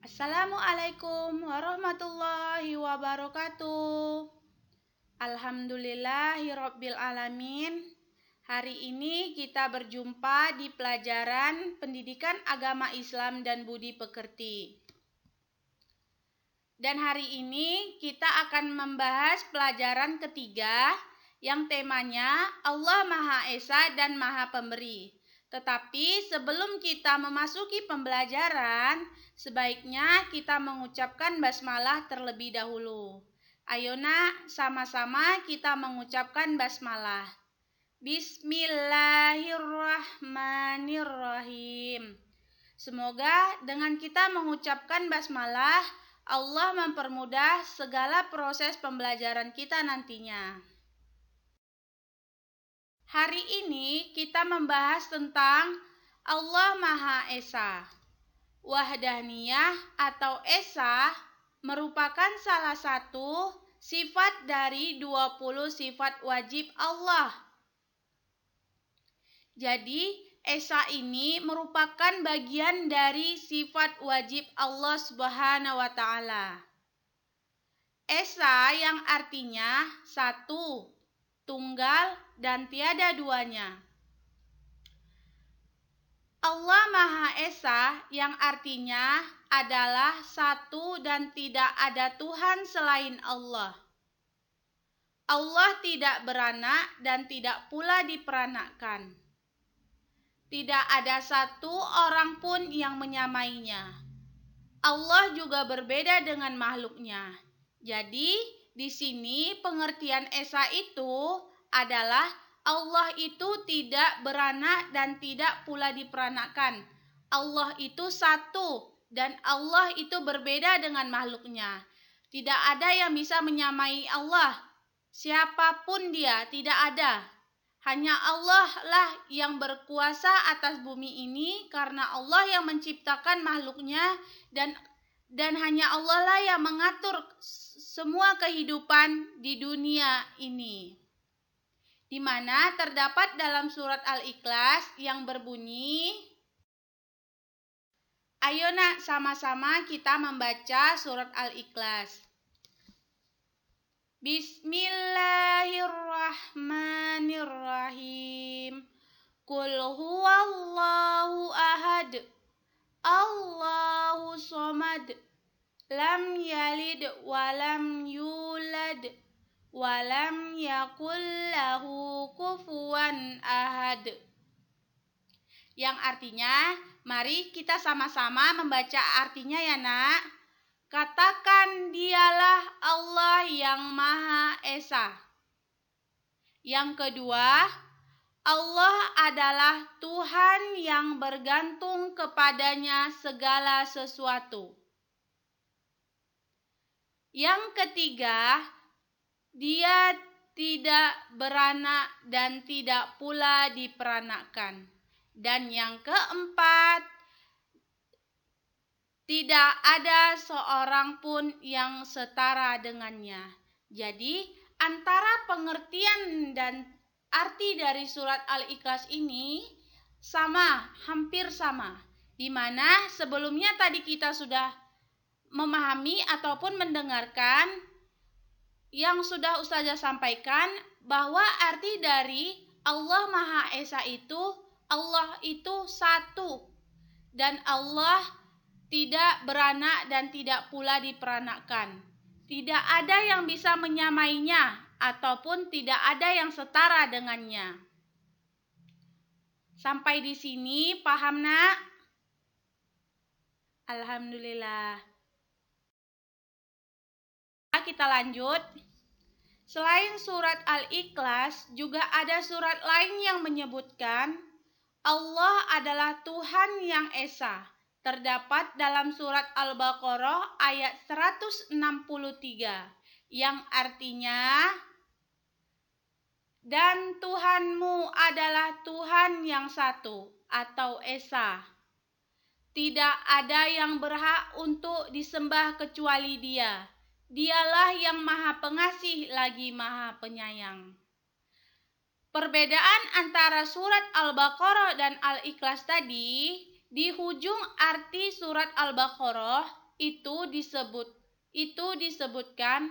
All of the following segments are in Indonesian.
Assalamualaikum warahmatullahi wabarakatuh. Alhamdulillahirabbil alamin. Hari ini kita berjumpa di pelajaran Pendidikan Agama Islam dan Budi Pekerti. Dan hari ini kita akan membahas pelajaran ketiga yang temanya Allah Maha Esa dan Maha Pemberi. Tetapi sebelum kita memasuki pembelajaran, sebaiknya kita mengucapkan basmalah terlebih dahulu. Ayo nak, sama-sama kita mengucapkan basmalah. Bismillahirrahmanirrahim. Semoga dengan kita mengucapkan basmalah, Allah mempermudah segala proses pembelajaran kita nantinya. Hari ini kita membahas tentang Allah Maha Esa. Wahdaniyah atau Esa merupakan salah satu sifat dari 20 sifat wajib Allah. Jadi, Esa ini merupakan bagian dari sifat wajib Allah Subhanahu wa Ta'ala. Esa yang artinya satu, tunggal, dan tiada duanya. Allah Maha Esa yang artinya adalah satu dan tidak ada Tuhan selain Allah. Allah tidak beranak dan tidak pula diperanakkan. Tidak ada satu orang pun yang menyamainya. Allah juga berbeda dengan makhluknya. Jadi, di sini pengertian Esa itu adalah Allah itu tidak beranak dan tidak pula diperanakkan. Allah itu satu dan Allah itu berbeda dengan makhluknya. Tidak ada yang bisa menyamai Allah. Siapapun dia, tidak ada. Hanya Allah lah yang berkuasa atas bumi ini karena Allah yang menciptakan makhluknya dan hanya Allah lah yang mengatur semua kehidupan di dunia ini. Di mana terdapat dalam surat Al-Ikhlas yang berbunyi, ayo nak sama-sama kita membaca surat Al-Ikhlas. Bismillahirrahmanirrahim. Qul huwallahu ahad. Allahu somad. Lam yalid walam yulad. Walam yakul lahu kufuwan ahad. Yang artinya, mari kita sama-sama membaca artinya ya nak. Katakan dialah Allah yang Maha Esa. Yang kedua, Allah adalah Tuhan yang bergantung kepadanya segala sesuatu. Yang ketiga, Dia tidak beranak dan tidak pula diperanakkan. Dan yang keempat, tidak ada seorang pun yang setara dengannya. Jadi, antara pengertian dan arti dari surat Al-Ikhlas ini sama, hampir sama. Di mana sebelumnya tadi kita sudah memahami ataupun mendengarkan yang sudah Ustazah sampaikan bahwa arti dari Allah Maha Esa itu, Allah itu satu dan Allah tidak beranak dan tidak pula diperanakkan. Tidak ada yang bisa menyamainya ataupun tidak ada yang setara dengannya. Sampai di sini paham nak? Alhamdulillah. Kita lanjut. Selain surat Al-Ikhlas, juga ada surat lain yang menyebutkan Allah adalah Tuhan yang Esa. Terdapat dalam surat Al-Baqarah ayat 163 yang artinya, dan Tuhanmu adalah Tuhan yang satu atau Esa. Tidak ada yang berhak untuk disembah kecuali Dia. Dialah yang Maha Pengasih lagi Maha Penyayang. Perbedaan antara surat Al-Baqarah dan Al-Ikhlas tadi, di hujung arti surat Al-Baqarah itu disebutkan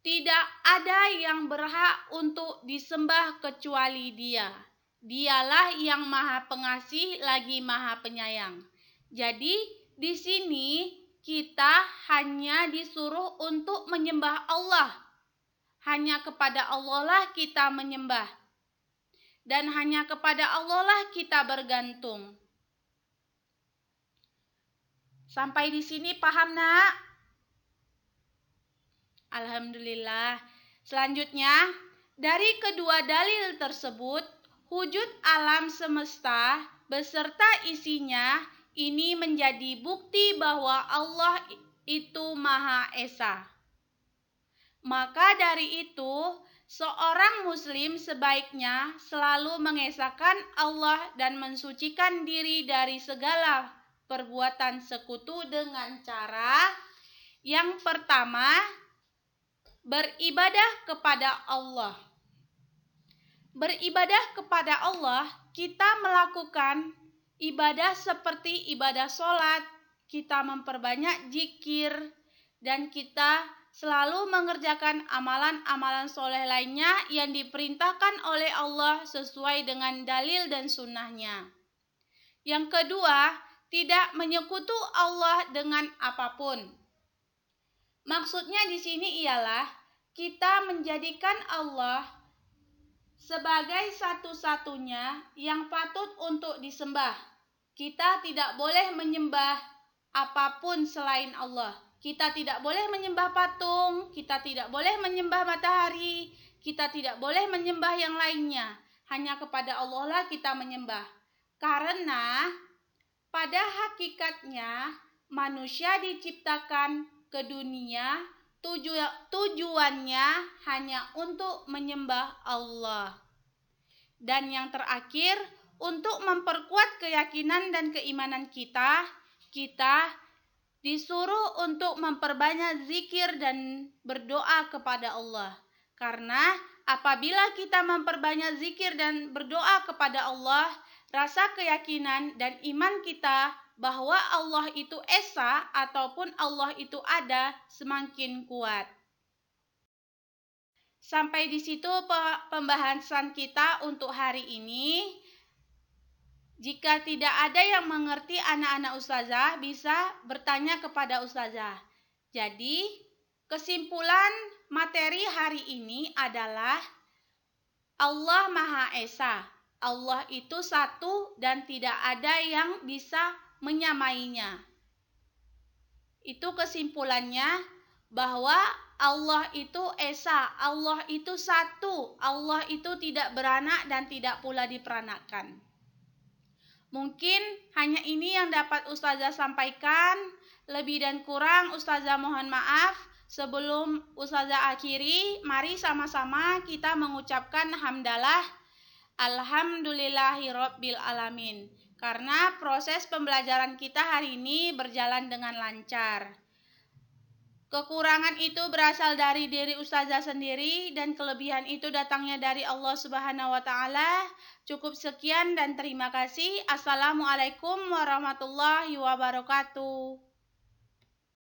tidak ada yang berhak untuk disembah kecuali Dia. Dialah yang Maha Pengasih lagi Maha Penyayang. Jadi di sini kita hanya disuruh untuk menyembah Allah. Hanya kepada Allah lah kita menyembah. Dan hanya kepada Allah lah kita bergantung. Sampai di sini paham, Nak? Alhamdulillah. Selanjutnya, dari kedua dalil tersebut, wujud alam semesta beserta isinya ini menjadi bukti bahwa Allah itu Maha Esa. Maka dari itu, seorang muslim sebaiknya selalu mengesahkan Allah dan mensucikan diri dari segala perbuatan sekutu dengan cara yang pertama, beribadah kepada Allah. Beribadah kepada Allah, kita melakukan ibadah seperti ibadah sholat, kita memperbanyak zikir, dan kita selalu mengerjakan amalan-amalan soleh lainnya yang diperintahkan oleh Allah sesuai dengan dalil dan sunnahnya. Yang kedua, tidak menyekutu Allah dengan apapun. Maksudnya di sini ialah kita menjadikan Allah sebagai satu-satunya yang patut untuk disembah. Kita tidak boleh menyembah apapun selain Allah. Kita tidak boleh menyembah patung, kita tidak boleh menyembah matahari, kita tidak boleh menyembah yang lainnya. Hanya kepada Allah lah kita menyembah. Karena pada hakikatnya manusia diciptakan ke dunia tujuannya hanya untuk menyembah Allah. Dan yang terakhir, untuk memperkuat keyakinan dan keimanan kita disuruh untuk memperbanyak zikir dan berdoa kepada Allah. Karena apabila kita memperbanyak zikir dan berdoa kepada Allah, rasa keyakinan dan iman kita bahwa Allah itu Esa ataupun Allah itu ada semakin kuat. Sampai di situ pembahasan kita untuk hari ini. Jika tidak ada yang mengerti anak-anak ustazah, bisa bertanya kepada ustazah. Jadi, kesimpulan materi hari ini adalah Allah Maha Esa. Allah itu satu dan tidak ada yang bisa menyamainya. Itu kesimpulannya bahwa Allah itu Esa, Allah itu satu, Allah itu tidak beranak dan tidak pula diperanakan. Mungkin hanya ini yang dapat ustazah sampaikan. Lebih dan kurang ustazah mohon maaf. Sebelum ustazah akhiri, mari sama-sama kita mengucapkan hamdalah alhamdulillahirabbil alamin. Karena proses pembelajaran kita hari ini berjalan dengan lancar. Kekurangan itu berasal dari diri ustazah sendiri dan kelebihan itu datangnya dari Allah Subhanahu wa taala. Cukup sekian dan terima kasih. Assalamualaikum warahmatullahi wabarakatuh.